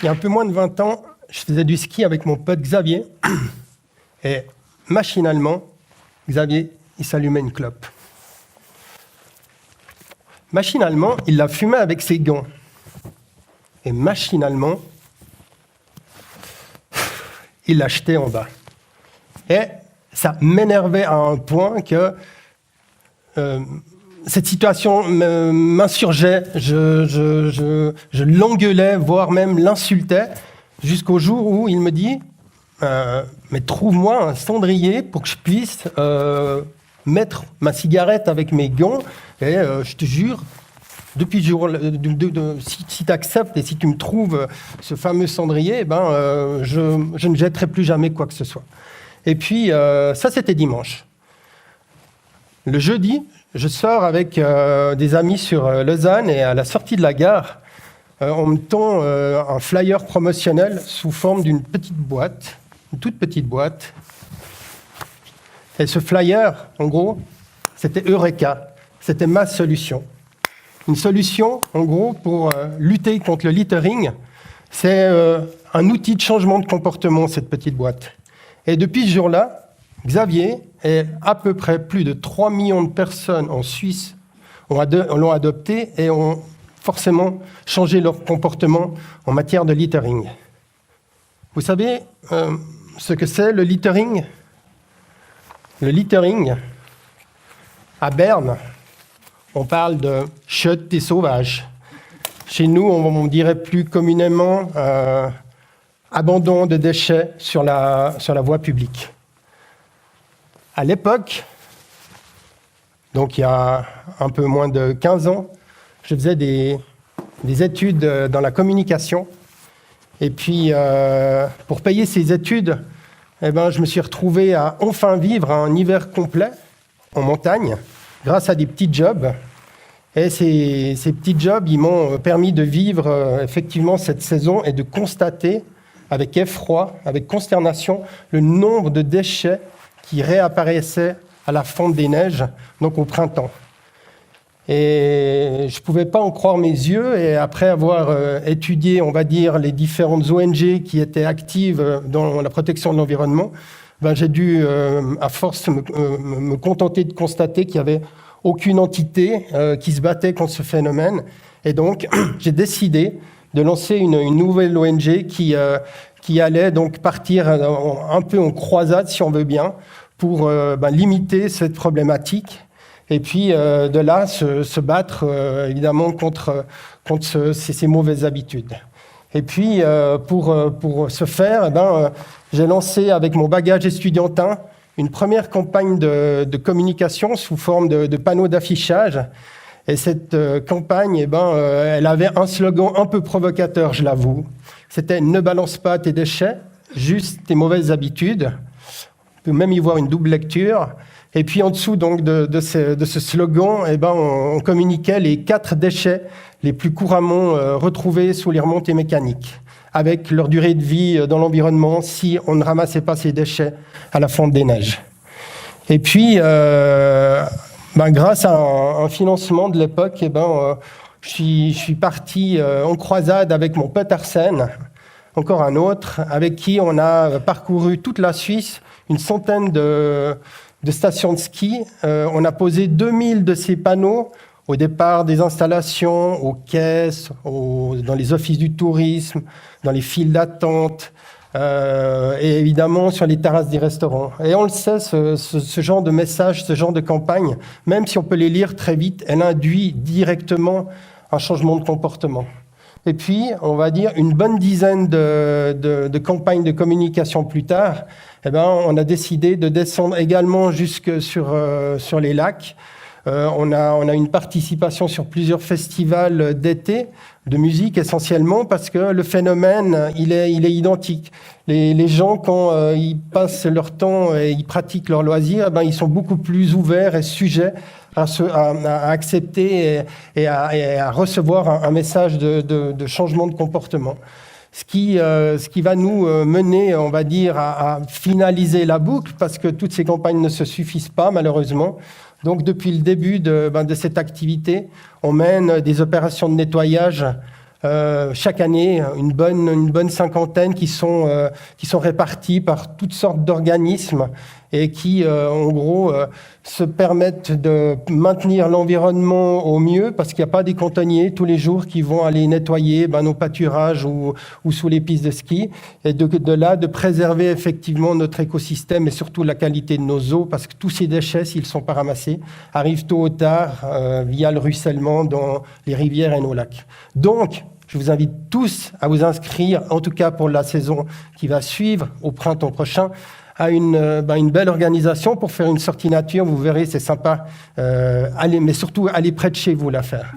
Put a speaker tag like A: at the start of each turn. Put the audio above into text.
A: il y a un peu moins de 20 ans, je faisais du ski avec mon pote Xavier. Et machinalement, Xavier, il s'allumait une clope. Machinalement, il la fumait avec ses gants. Et machinalement, il l'achetait en bas. Et ça m'énervait à un point que cette situation m'insurgeait. Je l'engueulais, voire même l'insultais, jusqu'au jour où il me dit mais trouve-moi un cendrier pour que je puisse mettre ma cigarette avec mes gants. Et je te jure, depuis le jour, si tu acceptes et si tu me trouves ce fameux cendrier, je ne jetterai plus jamais quoi que ce soit. Et puis, ça, c'était dimanche. Le jeudi, je sors avec des amis sur Lausanne et à la sortie de la gare, on me tend un flyer promotionnel sous forme d'une petite boîte, une toute petite boîte. Et ce flyer, en gros, c'était Eureka, c'était ma solution. Une solution, en gros, pour lutter contre le littering. C'est un outil de changement de comportement, cette petite boîte. Et depuis ce jour-là, Xavier et à peu près plus de 3 millions de personnes en Suisse l'ont adopté et ont forcément changé leur comportement en matière de littering. Vous savez ce que c'est le littering ? Le littering, à Berne, on parle de « chiottes des sauvages ». Chez nous, on dirait plus communément abandon de déchets sur la voie publique. À l'époque, donc il y a un peu moins de 15 ans, je faisais des études dans la communication. Et puis, pour payer ces études, je me suis retrouvé à enfin vivre un hiver complet en montagne, grâce à des petits jobs. Et ces petits jobs, ils m'ont permis de vivre effectivement cette saison et de constater avec effroi, avec consternation, le nombre de déchets qui réapparaissaient à la fonte des neiges, donc au printemps. Et je ne pouvais pas en croire mes yeux, et après avoir étudié, on va dire, les différentes ONG qui étaient actives dans la protection de l'environnement, j'ai dû, à force, me contenter de constater qu'il n'y avait aucune entité qui se battait contre ce phénomène. Et donc, j'ai décidé de lancer une nouvelle ONG qui allait donc partir un peu en croisade, si on veut bien, pour limiter cette problématique. Et puis, de là, se battre, évidemment, contre ces mauvaises habitudes. Et puis, pour ce faire, j'ai lancé, avec mon bagage estudiantin, une première campagne de communication sous forme de panneaux d'affichage. Et cette campagne, elle avait un slogan un peu provocateur, je l'avoue. C'était « Ne balance pas tes déchets, juste tes mauvaises habitudes ». On peut même y voir une double lecture. Et puis en dessous donc, de ce slogan, on communiquait les 4 déchets les plus couramment retrouvés sous les remontées mécaniques, avec leur durée de vie dans l'environnement si on ne ramassait pas ces déchets à la fonte des neiges. Et puis, grâce à un financement de l'époque, je suis parti en croisade avec mon pote Arsène, encore un autre, avec qui on a parcouru toute la Suisse, une centaine de stations de ski. On a posé 2000 de ces panneaux au départ des installations, aux caisses, dans les offices du tourisme, dans les files d'attente, et évidemment sur les terrasses des restaurants. Et on le sait, ce genre de message, ce genre de campagne, même si on peut les lire très vite, elle induit directement un changement de comportement. Et puis, on va dire, une bonne dizaine de campagnes de communication plus tard, on a décidé de descendre également jusque sur les lacs. On a une participation sur plusieurs festivals d'été, de musique essentiellement, parce que le phénomène, il est identique. Les gens, quand ils passent leur temps et ils pratiquent leurs loisirs, ils sont beaucoup plus ouverts et sujets à accepter et à recevoir un message de changement de comportement. Ce qui va nous mener, on va dire, à finaliser la boucle, parce que toutes ces campagnes ne se suffisent pas, malheureusement. Donc, depuis le début de cette activité, on mène des opérations de nettoyage chaque année une bonne cinquantaine qui sont répartis par toutes sortes d'organismes et qui, en gros, se permettent de maintenir l'environnement au mieux parce qu'il n'y a pas des cantonniers tous les jours qui vont aller nettoyer nos pâturages ou sous les pistes de ski. Et de là, de préserver effectivement notre écosystème et surtout la qualité de nos eaux parce que tous ces déchets, s'ils ne sont pas ramassés, arrivent tôt ou tard via le ruissellement dans les rivières et nos lacs. Donc, je vous invite tous à vous inscrire, en tout cas pour la saison qui va suivre au printemps prochain, à une belle organisation pour faire une sortie nature. Vous verrez, c'est sympa. Mais surtout, allez près de chez vous la faire.